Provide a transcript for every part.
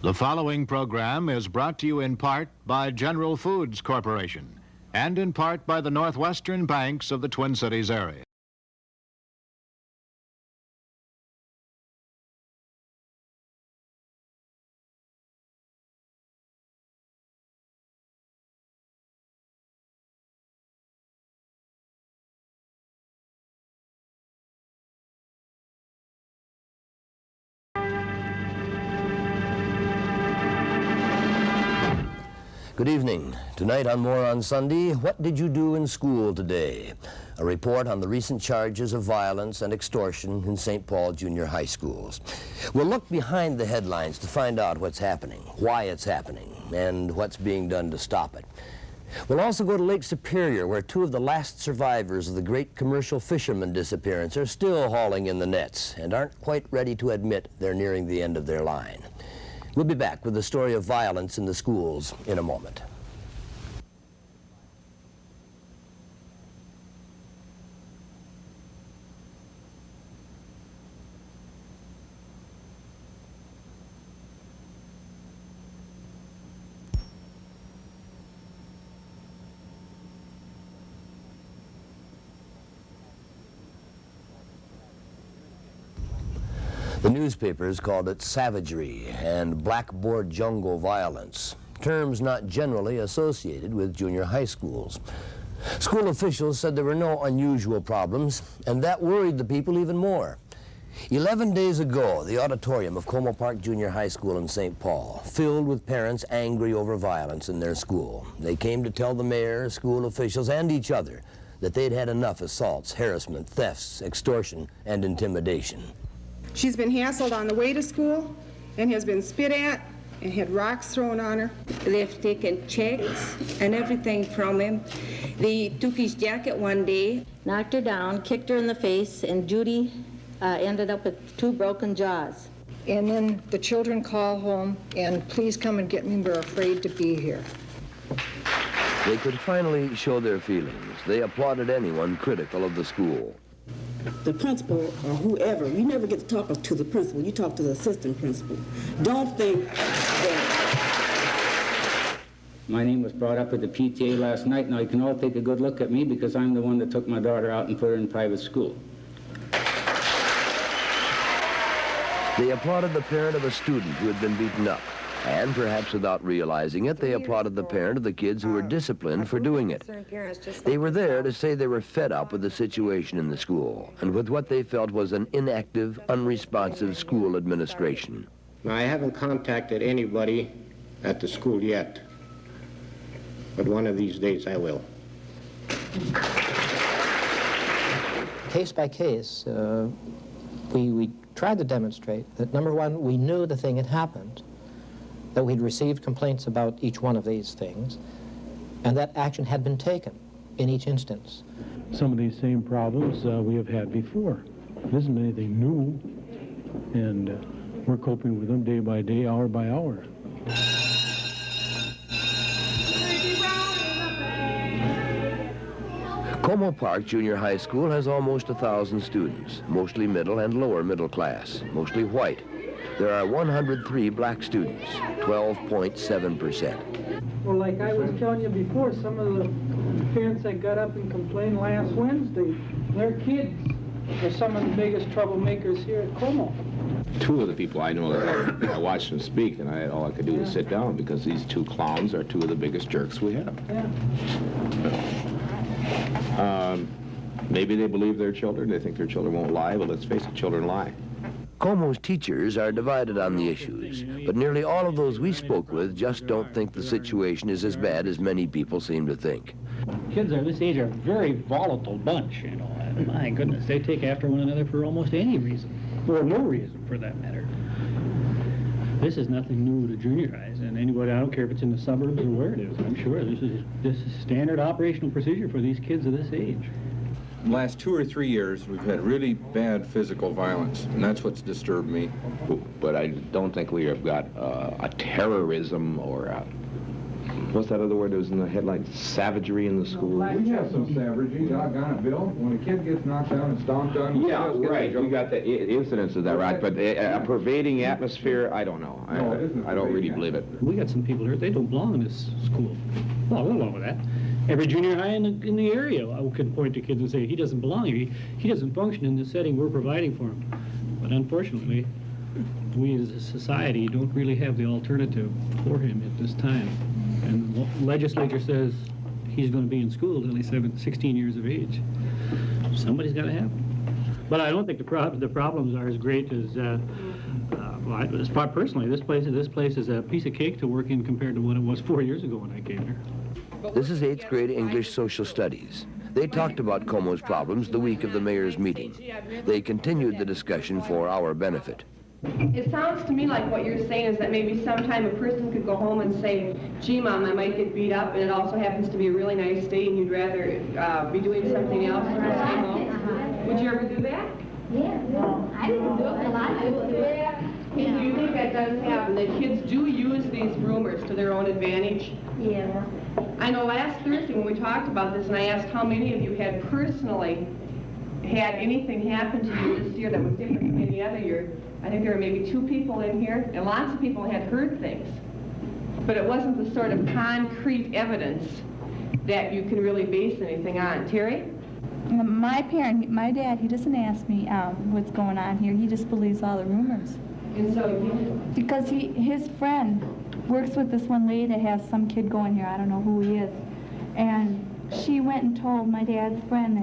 The following program is brought to you in part by General Foods Corporation and in part by the Northwestern banks of the Twin Cities area. Good evening. Tonight on More on Sunday, what did you do in school today? A report on the recent charges of violence and extortion in St. Paul Junior High Schools. We'll look behind the headlines to find out what's happening, why it's happening, and what's being done to stop it. We'll also go to Lake Superior, where two of the last survivors of the great commercial fisherman disappearance are still hauling in the nets and aren't quite ready to admit they're nearing the end of their line. We'll be back with the story of violence in the schools in a moment. The newspapers called it savagery and blackboard jungle violence, terms not generally associated with junior high schools. School officials said there were no unusual problems, and that worried the people even more. 11 days ago, the auditorium of Como Park Junior High School in St. Paul filled with parents angry over violence in their school. They came to tell the mayor, school officials, and each other that they'd had enough assaults, harassment, thefts, extortion, and intimidation. She's been hassled on the way to school and has been spit at and had rocks thrown on her. They've taken checks and everything from him. They took his jacket one day, knocked her down, kicked her in the face, and Judy ended up with 2 broken jaws. And then the children call home and please come and get me, we're afraid to be here. They could finally show their feelings. They applauded anyone critical of the school. The principal or whoever, you never get to talk to the principal, you talk to the assistant principal. Don't think that... My name was brought up at the PTA last night. Now you can all take a good look at me because I'm the one that took my daughter out and put her in private school. They applauded the parent of a student who had been beaten up. And perhaps without realizing it, they applauded the parent of the kids who were disciplined for doing it. They were there to say they were fed up with the situation in the school and with what they felt was an inactive, unresponsive school administration. Now, I haven't contacted anybody at the school yet, but one of these days I will. Case by case, we tried to demonstrate that, number one, we knew the thing had happened, that we'd received complaints about each one of these things, and that action had been taken in each instance. Some of these same problems we have had before. This isn't anything new, and we're coping with them day by day, hour by hour. Como Park Junior High School has almost 1,000 students, mostly middle and lower middle class, mostly white. There are 103 black students, 12.7%. Well, like I was telling you before, some of the parents that got up and complained last Wednesday, their kids are some of the biggest troublemakers here at Como. 2 of the people I know, that I watched them speak, and all I could do was sit down because these 2 clowns are 2 of the biggest jerks we have. Yeah. Maybe they believe their children. They think their children won't lie, but let's face it, children lie. Como's teachers are divided on the issues, but nearly all of those we spoke with just don't think the situation is as bad as many people seem to think. Kids of this age are a very volatile bunch, you know. My goodness, they take after one another for almost any reason, or no reason for that matter. This is nothing new to junior highs, and anybody, I don't care if it's in the suburbs or where it is, I'm sure this is standard operational procedure for these kids of this age. In the last 2 or 3 years, we've had really bad physical violence, and that's what's disturbed me. But I don't think we have got a terrorism or what's that other word that was in the headlines? Savagery in the school. We have some savagery, doggone it, Bill. When a kid gets knocked down and stomped on, Yeah, right. We got the incidents of that, right? But a pervading atmosphere, I don't know. No, it isn't I don't really believe it. We got some people here, they don't belong in this school. Well, I don't know with that. Every junior high in the area I could point to kids and say, he doesn't belong here. He doesn't function in the setting we're providing for him. But unfortunately, we as a society don't really have the alternative for him at this time. And the legislature says he's going to be in school until he's 16 years of age. Somebody's got to have him. But I don't think the problems are as great as, personally, this place is a piece of cake to work in compared to what it was 4 years ago when I came here. This is 8th grade English social studies. They talked about Como's problems the week of the mayor's meeting. They continued the discussion for our benefit. It sounds to me like what you're saying is that maybe sometime a person could go home and say, gee, Mom, I might get beat up, and it also happens to be a really nice day, and you'd rather be doing something else than stay home. Would you ever do that? Yeah, no, I didn't do it, a lot of people do it. Do you think that does happen, that kids do use these rumors to their own advantage? Yeah. I know last Thursday when we talked about this, and I asked how many of you had personally had anything happen to you this year that was different from any other year. I think there were maybe 2 people in here, and lots of people had heard things. But it wasn't the sort of concrete evidence that you can really base anything on. Terry? My dad, he doesn't ask me what's going on here. He just believes all the rumors. And so because his friend works with this one lady that has some kid going here. I don't know who he is. And she went and told my dad's friend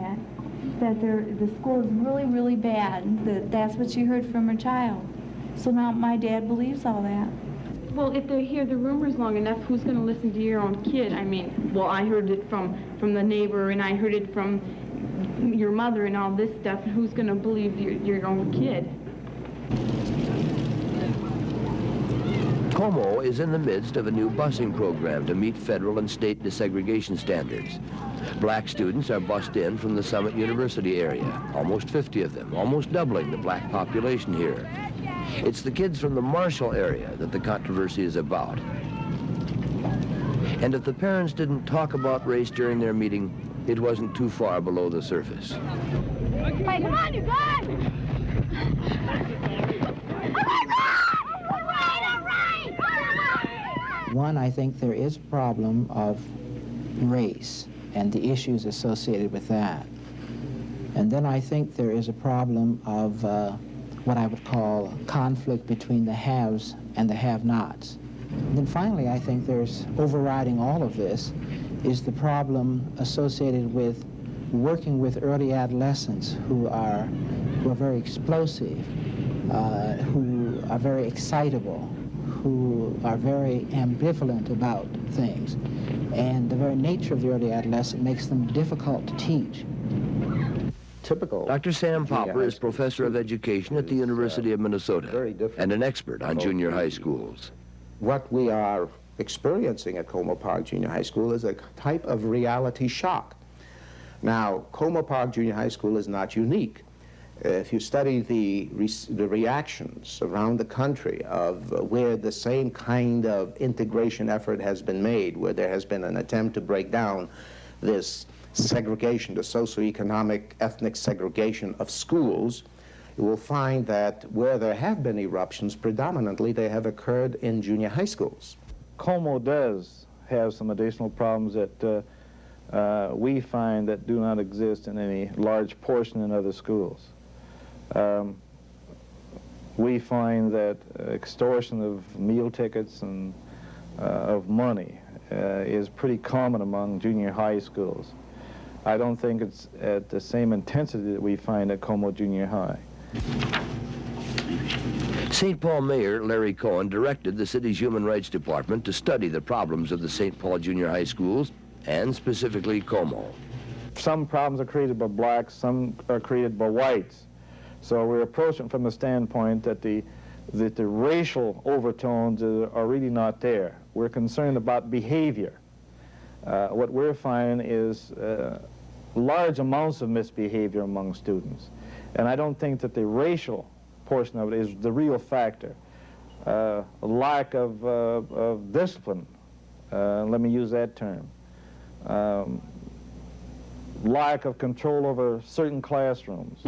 that the school is really, really bad. That's what she heard from her child. So now my dad believes all that. Well, if they hear the rumors long enough, who's going to listen to your own kid? I mean, well, I heard it from the neighbor, and I heard it from your mother and all this stuff. Who's going to believe your own kid? Como is in the midst of a new busing program to meet federal and state desegregation standards. Black students are bused in from the Summit University area, almost 50 of them, almost doubling the black population here. It's the kids from the Marshall area that the controversy is about. And if the parents didn't talk about race during their meeting, it wasn't too far below the surface. Hey, come on, you guys! One, I think there is a problem of race and the issues associated with that. And then I think there is a problem of what I would call conflict between the haves and the have-nots. And then finally, I think there's overriding all of this is the problem associated with working with early adolescents who are very explosive, who are very excitable, who are very ambivalent about things. And the very nature of the early adolescent makes them difficult to teach. Typical. Dr. Sam Popper is professor of education at the University of Minnesota and an expert on junior high schools. What we are experiencing at Como Park Junior High School is a type of reality shock. Now, Como Park Junior High School is not unique. If you study the reactions around the country of where the same kind of integration effort has been made, where there has been an attempt to break down this segregation, the socioeconomic, ethnic segregation of schools, you will find that where there have been eruptions, predominantly they have occurred in junior high schools. Como does have some additional problems that we find that do not exist in any large portion in other schools. We find that extortion of meal tickets and of money is pretty common among junior high schools. I don't think it's at the same intensity that we find at Como Junior High. St. Paul Mayor Larry Cohen directed the city's Human Rights Department to study the problems of the St. Paul Junior High schools, and specifically Como. Some problems are created by blacks, some are created by whites. So we're approaching from the standpoint that the racial overtones are really not there. We're concerned about behavior. What we're finding is large amounts of misbehavior among students. And I don't think that the racial portion of it is the real factor. A lack of discipline let me use that term. Lack of control over certain classrooms.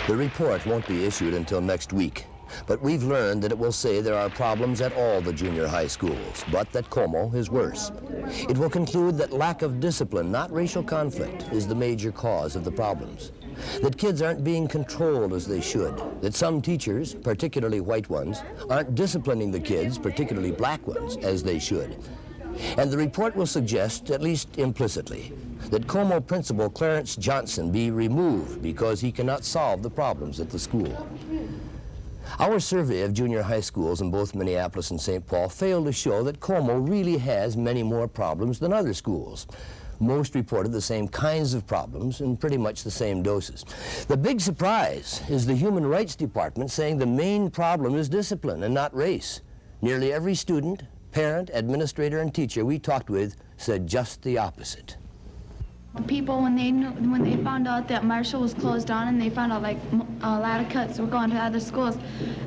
The report won't be issued until next week, but we've learned that it will say there are problems at all the junior high schools, but that Como is worse. It will conclude that lack of discipline, not racial conflict, is the major cause of the problems. That kids aren't being controlled as they should. That some teachers, particularly white ones, aren't disciplining the kids, particularly black ones, as they should. And the report will suggest, at least implicitly, that Como principal Clarence Johnson be removed because he cannot solve the problems at the school. Our survey of junior high schools in both Minneapolis and St. Paul failed to show that Como really has many more problems than other schools. Most reported the same kinds of problems in pretty much the same doses. The big surprise is the Human Rights Department saying the main problem is discipline and not race. Nearly every student, parent, administrator, and teacher we talked with said just the opposite. People, when they found out that Marshall was closed down and they found out like a lot of cuts were going to other schools,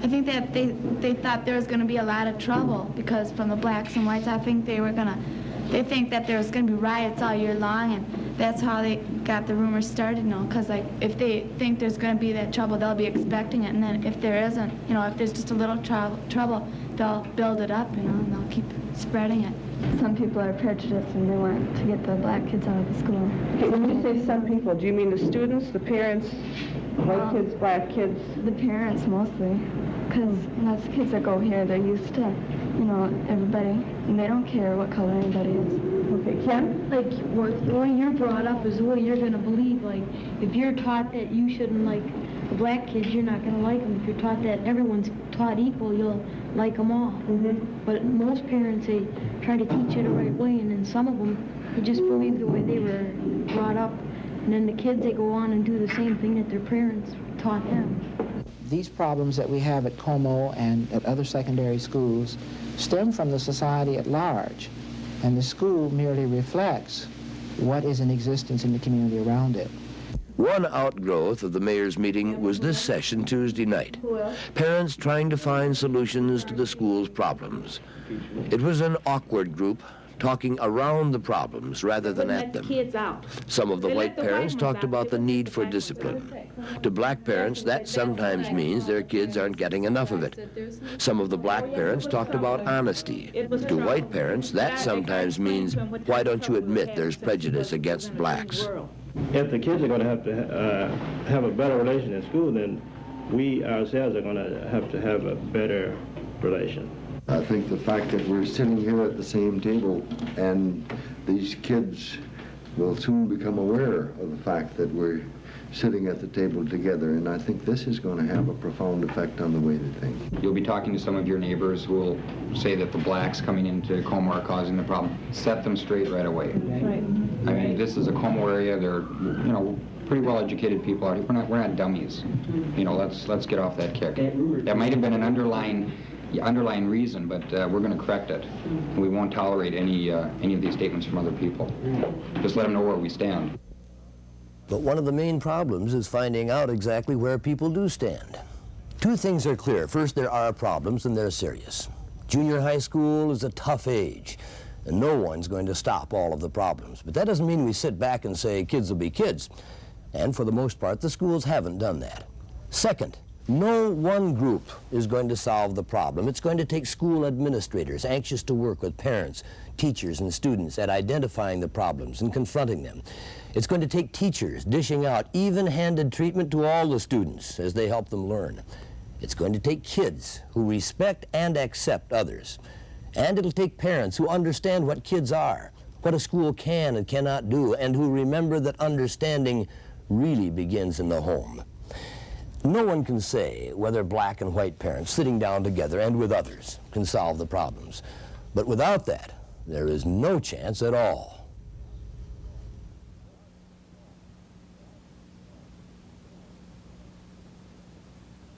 I think that they thought there was going to be a lot of trouble because from the blacks and whites, I think they think that there was going to be riots all year long, and that's how they got the rumors started, you know, because like if they think there's going to be that trouble, they'll be expecting it, and then if there isn't, you know, if there's just a little trouble, they'll build it up, you know, and they'll keep spreading it. Some people are prejudiced and they want to get the black kids out of the school. Okay, when you say some people, do you mean the students, the parents, white kids, black kids? The parents mostly, because lots of kids that go here, they're used to, you know, everybody, and they don't care what color anybody is. Okay, Ken? Like, the way you're brought up is the way you're going to believe. Like, if you're taught that you shouldn't like the black kids, you're not going to like them. If you're taught that everyone's taught equal, you'll like them all. But most parents, they try to teach you the right way, and then some of them, they just believe the way they were brought up. And then the kids, they go on and do the same thing that their parents taught them. These problems that we have at Como and at other secondary schools stem from the society at large, and the school merely reflects what is in existence in the community around it. One outgrowth of the mayor's meeting was this session Tuesday night. Parents trying to find solutions to the school's problems. It was an awkward group, talking around the problems rather than at them. Some of the white parents talked about the need for discipline. To black parents, that sometimes means their kids aren't getting enough of it. Some of the black parents talked about honesty. To white parents, that sometimes means, why don't you admit there's prejudice against blacks? If the kids are going to have a better relation in school, then we ourselves are going to have a better relation. I think the fact that we're sitting here at the same table and these kids will soon become aware of the fact that we're sitting at the table together, and I think this is going to have a profound effect on the way they think. You'll be talking to some of your neighbors who will say that the blacks coming into Como are causing the problem. Set them straight right away. Right. I mean, this is a Como area. They're, you know, pretty well-educated people out here. We're not dummies. You know, let's get off that kick. That might have been an underlying reason, but we're going to correct it. And we won't tolerate any of these statements from other people. Just let them know where we stand. But one of the main problems is finding out exactly where people do stand. Two things are clear. First, there are problems, and they're serious. Junior high school is a tough age, and no one's going to stop all of the problems. But that doesn't mean we sit back and say kids will be kids. And for the most part, the schools haven't done that. Second, no one group is going to solve the problem. It's going to take school administrators anxious to work with parents, teachers, and students at identifying the problems and confronting them. It's going to take teachers dishing out even-handed treatment to all the students as they help them learn. It's going to take kids who respect and accept others. And it'll take parents who understand what kids are, what a school can and cannot do, and who remember that understanding really begins in the home. No one can say whether black and white parents sitting down together and with others can solve the problems. But without that, there is no chance at all.